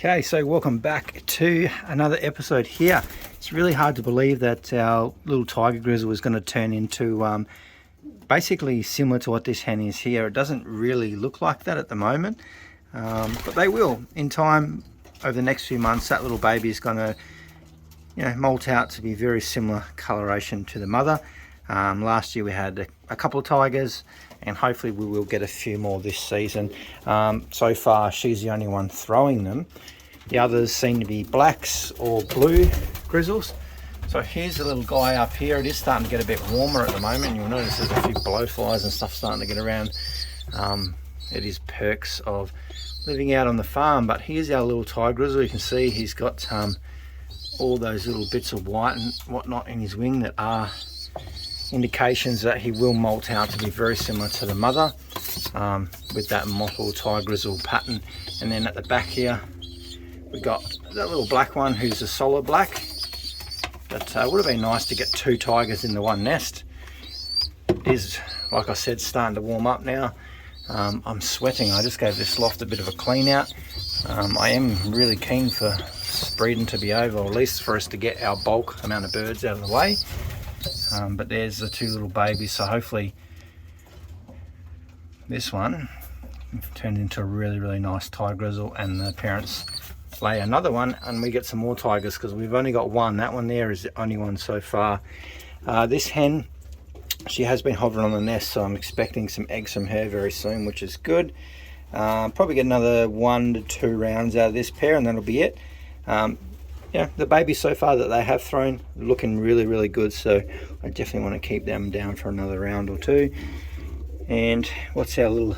Okay, so welcome back to another episode here. It's really hard to believe that our little tiger grizzle is going to turn into basically similar to what this hen is here. It doesn't really look like that at the moment, but they will. In time, over the next few months, that little baby is going to molt out to be very similar coloration to the mother. Last year we had a couple of tigers, and hopefully we will get a few more this season. So far she's the only one throwing them. The others seem to be blacks or blue grizzles. So here's a little guy up here. It is starting to get a bit warmer at the moment. You'll notice there's a few blowflies and stuff starting to get around. It is perks of living out on the farm. But here's our little tiger grizzle. You can see he's got all those little bits of white and whatnot in his wing that are indications that he will molt out to be very similar to the mother, with that mottled tiger grizzle pattern. And then at the back here we got that little black one who's a solid black. But would have been nice to get two tigers in the one nest. It is, like I said, starting to warm up now. I'm sweating. I just gave this loft a bit of a clean out. I am really keen for breeding to be over, or at least for us to get our bulk amount of birds out of the way. But there's the two little babies, so hopefully this one turned into a really nice tiger grizzle, and the parents lay another one and we get some more tigers, because we've only got one. That one there is the only one so far. This hen, she has been hovering on the nest, so I'm expecting some eggs from her very soon, which is good. Probably get another 1 to 2 rounds out of this pair and that'll be it. The babies so far that they have thrown looking really good, so I definitely want to keep them down for another round or two. And what's our little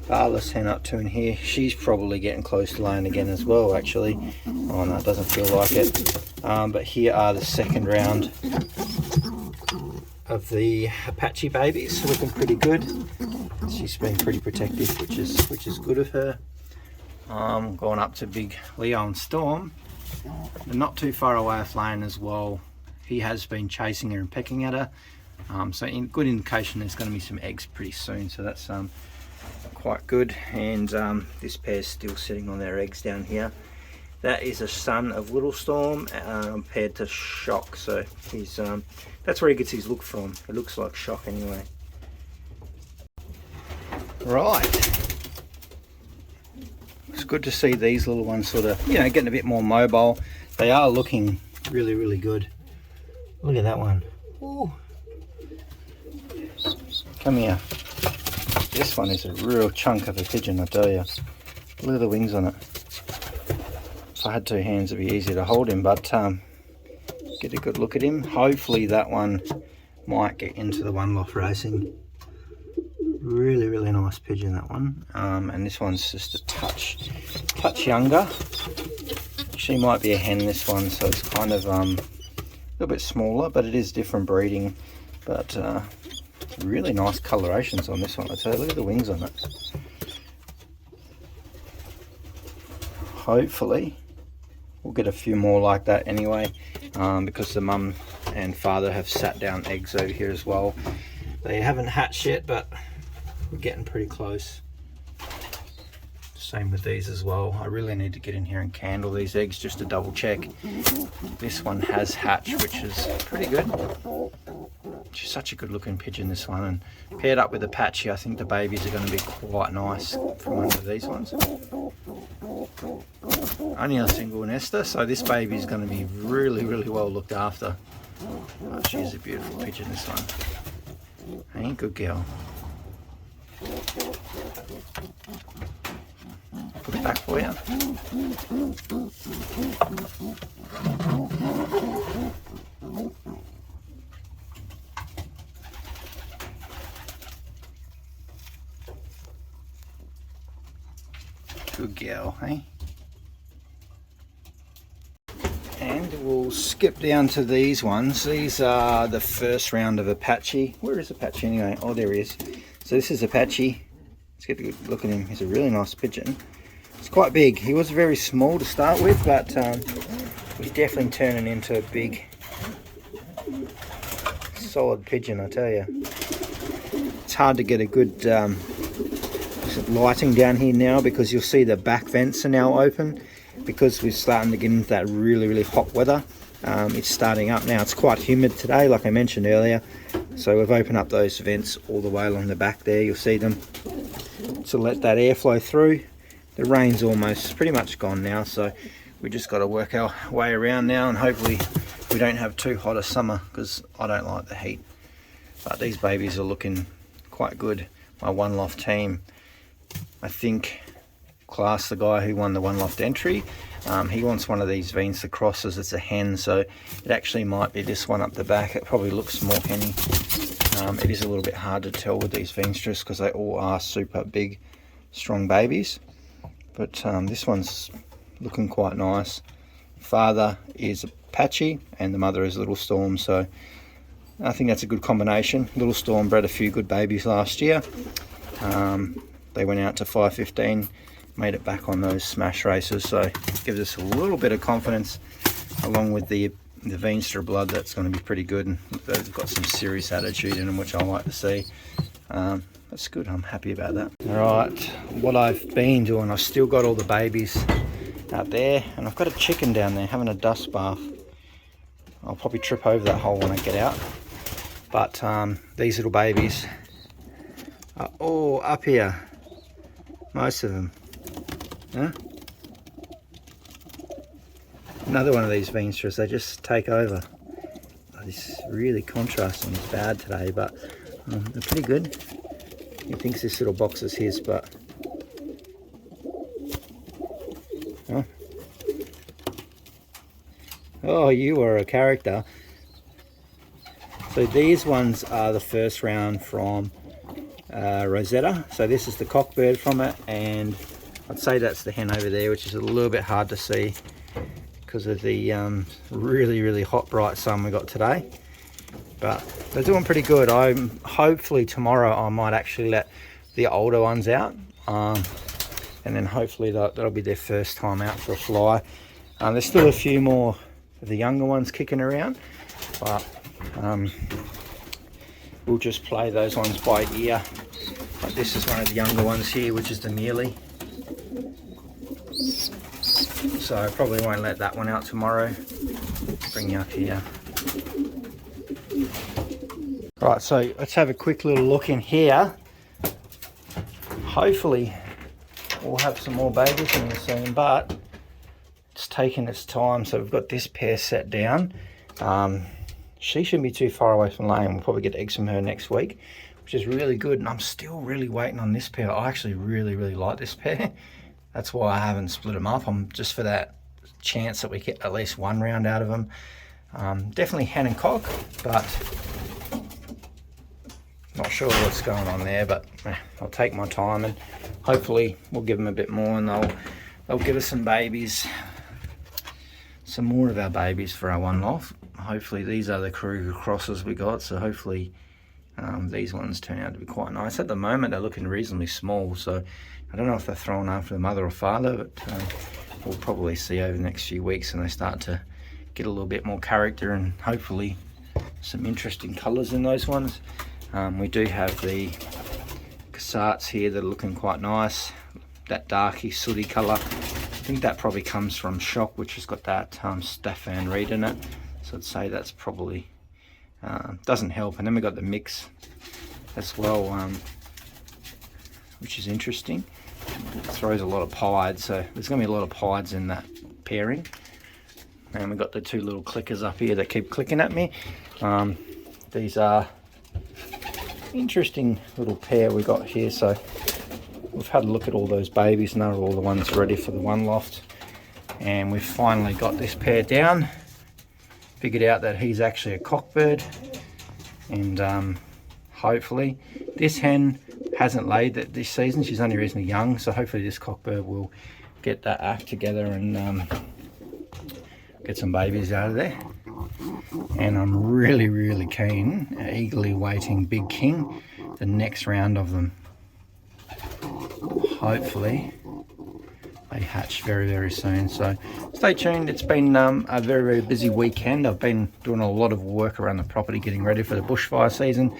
barless hen up to in here? She's probably getting close to laying again as well, actually. Oh no, it doesn't feel like it. But here are the second round of the Apache babies, looking pretty good. She's been pretty protective, which is good of her. Going up to big Leo and Storm. They're not too far away off laying as well. He has been chasing her and pecking at her. So good indication there's going to be some eggs pretty soon, so that's quite good. And this pair's still sitting on their eggs down here. That is a son of Little Storm paired to Shock, so he's that's where he gets his look from. It looks like Shock anyway. Right. It's good to see these little ones sort of, getting a bit more mobile. They are looking really good. Look at that one. Ooh. Come here. This one is a real chunk of a pigeon, I tell you. Look at the wings on it. If I had two hands it'd be easier to hold him, but get a good look at him. Hopefully that one might get into the one loft racing. Really nice pigeon, that one. And this one's just a touch younger. She might be a hen, this one, so it's kind of a little bit smaller, but it is different breeding. But really nice colorations on this one. I tell you, look at the wings on it. Hopefully we'll get a few more like that anyway, because the mum and father have sat down eggs over here as well. They haven't hatched yet, but we're getting pretty close. Same with these as well. I really need to get in here and candle these eggs just to double check. This one has hatched, which is pretty good. She's such a good looking pigeon, this one, and paired up with Apache, I think the babies are going to be quite nice from one of these ones. Only a single nester, so this baby is going to be really well looked after. Oh, she's a beautiful pigeon, this one. Hey, good girl. Put it back for you. Good girl, hey? And we'll skip down to these ones. These are the first round of Apache. Where is Apache anyway? Oh, there he is. So this is Apache. Let's get a good look at him. He's a really nice pigeon. It's quite big. He was very small to start with, but he's definitely turning into a big, solid pigeon, I tell you. It's hard to get a good some lighting down here now, because you'll see the back vents are now open because we're starting to get into that really hot weather. It's starting up now. It's quite humid today, like I mentioned earlier, so we've opened up those vents all the way along the back there. You'll see them to let that air flow through. The rain's almost pretty much gone now, so we just got to work our way around now, and hopefully we don't have too hot a summer, because I don't like the heat. But these babies are looking quite good. My one loft team, I think Class, the guy who won the one loft entry, he wants one of these Veinster crosses. It's a hen, so it actually might be this one up the back. It probably looks more henny. It is a little bit hard to tell with these Veinsters because they all are super big, strong babies. But this one's looking quite nice. Father is Apache and the mother is Little Storm, so I think that's a good combination. Little Storm bred a few good babies last year. They went out to 5.15, made it back on those smash races, so it gives us a little bit of confidence, along with the Veinster blood. That's going to be pretty good, and they've got some serious attitude in them, which I like to see. That's good. I'm happy about that. All right, what I've been doing, I've still got all the babies out there, and I've got a chicken down there having a dust bath. I'll probably trip over that hole when I get out, but these little babies are all up here, most of them. Huh? Another one of these Veinsters, they just take over. Oh, this is really contrasting. It's bad today, but they're pretty good. He thinks this little box is his, but oh, you are a character. So these ones are the first round from Rosetta. So this is the cockbird from it, and I'd say that's the hen over there, which is a little bit hard to see because of the really hot bright sun we got today. But they're doing pretty good. Hopefully tomorrow I might actually let the older ones out, and then hopefully that'll be their first time out for a fly. There's still a few more of the younger ones kicking around, but we'll just play those ones by ear. Like this is one of the younger ones here, which is the Mealy. So I probably won't let that one out tomorrow. Bring you up here. Right, so let's have a quick little look in here. Hopefully we'll have some more babies in the soon, but it's taking its time. So we've got this pair set down. She shouldn't be too far away from laying. We'll probably get eggs from her next week, which is really good. And I'm still really waiting on this pair. I actually really like this pair. That's why I haven't split them up. I'm just for that chance that we get at least one round out of them. Definitely hen and cock, but not sure what's going on there. But I'll take my time, and hopefully we'll give them a bit more, and they'll give us some babies, some more of our babies for our one loft. Hopefully these are the Kruger crosses we got, so hopefully these ones turn out to be quite nice. At the moment they're looking reasonably small, so I don't know if they're thrown after the mother or father, but we'll probably see over the next few weeks, and they start to get a little bit more character and hopefully some interesting colours in those ones. We do have the Cassats here that are looking quite nice. That darky sooty colour, I think that probably comes from Shock, which has got that Staffan Reed in it. So I'd say that's probably, doesn't help. And then we got the mix as well, which is interesting. It throws a lot of pied, so there's going to be a lot of pieds in that pairing. And we've got the two little clickers up here that keep clicking at me. These are interesting little pair we got here. So we've had a look at all those babies, and they're all the ones ready for the one loft. And we've finally got this pair down. Figured out that he's actually a cockbird, and hopefully this hen hasn't laid that this season. She's only reasonably young, so hopefully this cockbird will get that act together and get some babies out of there. And I'm really keen, eagerly waiting Big King, the next round of them. Hopefully they hatch very soon, so stay tuned. It's been a very busy weekend. I've been doing a lot of work around the property getting ready for the bushfire season,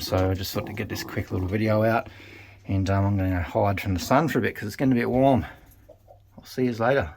so I just thought to get this quick little video out. And I'm going to hide from the sun for a bit because it's going to be warm. I'll see you later.